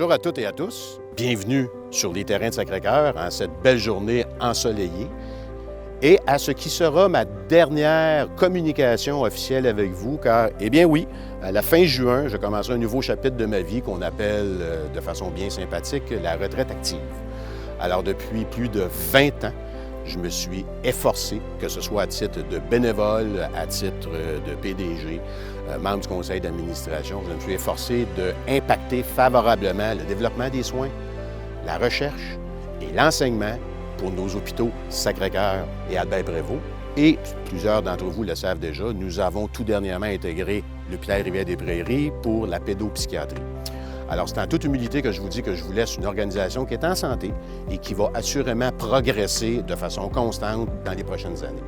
Bonjour à toutes et à tous. Bienvenue sur les terrains de Sacré-Cœur en cette belle journée ensoleillée et à ce qui sera ma dernière communication officielle avec vous, car, eh bien oui, à la fin juin, je commencerai un nouveau chapitre de ma vie qu'on appelle, de façon bien sympathique, la retraite active. Alors, depuis plus de 20 ans, je me suis efforcé, que ce soit à titre de bénévole, à titre de PDG, membre du conseil d'administration, je me suis efforcé d'impacter favorablement le développement des soins, la recherche et l'enseignement pour nos hôpitaux Sacré-Cœur et Albert-Prévost. Et plusieurs d'entre vous le savent déjà, nous avons tout dernièrement intégré l'hôpital Rivière-des-Prairies pour la pédopsychiatrie. Alors, c'est en toute humilité que je vous dis que je vous laisse une organisation qui est en santé et qui va assurément progresser de façon constante dans les prochaines années.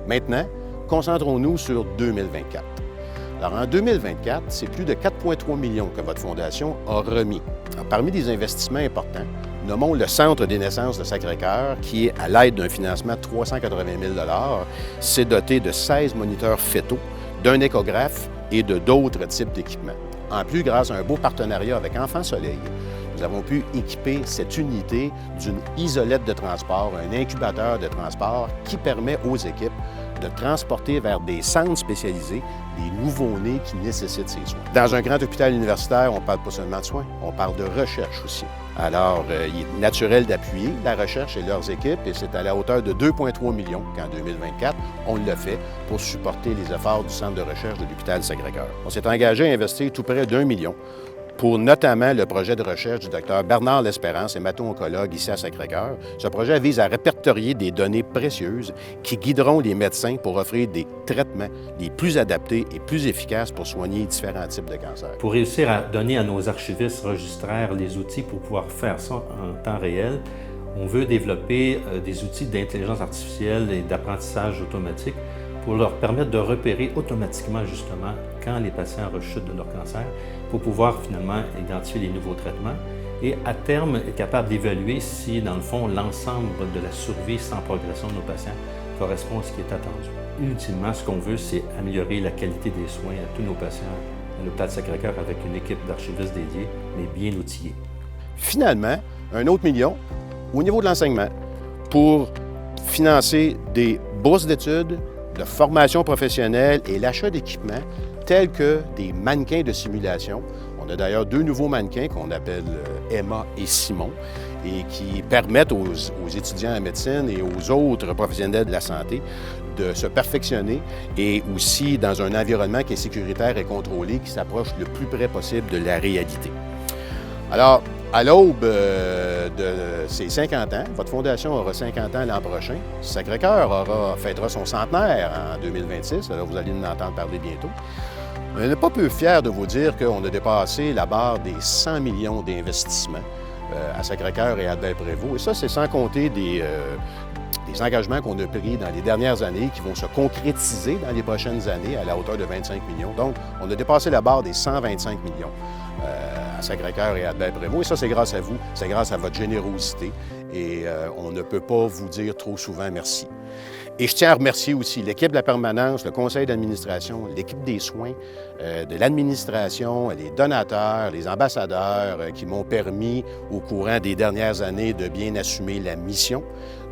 Maintenant, concentrons-nous sur 2024. Alors, en 2024, c'est plus de 4,3 millions que votre fondation a remis. Alors, parmi les investissements importants, nommons le Centre des naissances de Sacré-Cœur, qui est à l'aide d'un financement de 380 000 s'est doté de 16 moniteurs fétaux, d'un échographe et de d'autres types d'équipements. En plus, grâce à un beau partenariat avec Enfants Soleil, nous avons pu équiper cette unité d'une isolette de transport, un incubateur de transport qui permet aux équipes de transporter vers des centres spécialisés des nouveau-nés qui nécessitent ces soins. Dans un grand hôpital universitaire, on ne parle pas seulement de soins, on parle de recherche aussi. Alors, il est naturel d'appuyer la recherche et leurs équipes, et c'est à la hauteur de 2,3 millions qu'en 2024, on l'a fait pour supporter les efforts du Centre de recherche de l'hôpital Sacré-Cœur. On s'est engagé à investir tout près d'1 million pour notamment le projet de recherche du Dr Bernard L'Espérance, hémato-oncologue ici à Sacré-Cœur. Ce projet vise à répertorier des données précieuses qui guideront les médecins pour offrir des traitements les plus adaptés et plus efficaces pour soigner différents types de cancers. Pour réussir à donner à nos archivistes registraires les outils pour pouvoir faire ça en temps réel, on veut développer des outils d'intelligence artificielle et d'apprentissage automatique pour leur permettre de repérer automatiquement, justement, quand les patients rechutent de leur cancer, pour pouvoir finalement identifier les nouveaux traitements et, à terme, être capable d'évaluer si, dans le fond, l'ensemble de la survie sans progression de nos patients correspond à ce qui est attendu. Ultimement, ce qu'on veut, c'est améliorer la qualité des soins à tous nos patients à l'hôpital Sacré-Cœur avec une équipe d'archivistes dédiée, mais bien outillée. Finalement, un autre million au niveau de l'enseignement pour financer des bourses d'études, de formation professionnelle et l'achat d'équipements tels que des mannequins de simulation. On a d'ailleurs 2 nouveaux mannequins qu'on appelle Emma et Simon et qui permettent aux étudiants en médecine et aux autres professionnels de la santé de se perfectionner et aussi dans un environnement qui est sécuritaire et contrôlé, qui s'approche le plus près possible de la réalité. Alors, à l'aube de ses 50 ans, votre fondation aura 50 ans l'an prochain. Sacré-Cœur fêtera son centenaire en 2026, alors vous allez en entendre parler bientôt. On n'est pas peu fiers de vous dire qu'on a dépassé la barre des 100 millions d'investissements à Sacré-Cœur et à Albert-Prévost. Et ça, c'est sans compter des engagements qu'on a pris dans les dernières années qui vont se concrétiser dans les prochaines années à la hauteur de 25 millions. Donc, on a dépassé la barre des 125 millions à Sacré-Cœur et à Albert-Prévost. Et ça, c'est grâce à vous, c'est grâce à votre générosité. Et on ne peut pas vous dire trop souvent merci. Et je tiens à remercier aussi l'équipe de la permanence, le conseil d'administration, l'équipe des soins, de l'administration, les donateurs, les ambassadeurs qui m'ont permis, au courant des dernières années, de bien assumer la mission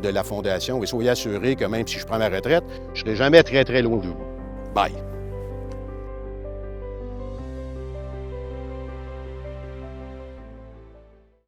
de la Fondation. Et soyez assurés que même si je prends ma retraite, je ne serai jamais très, très loin de vous. Bye!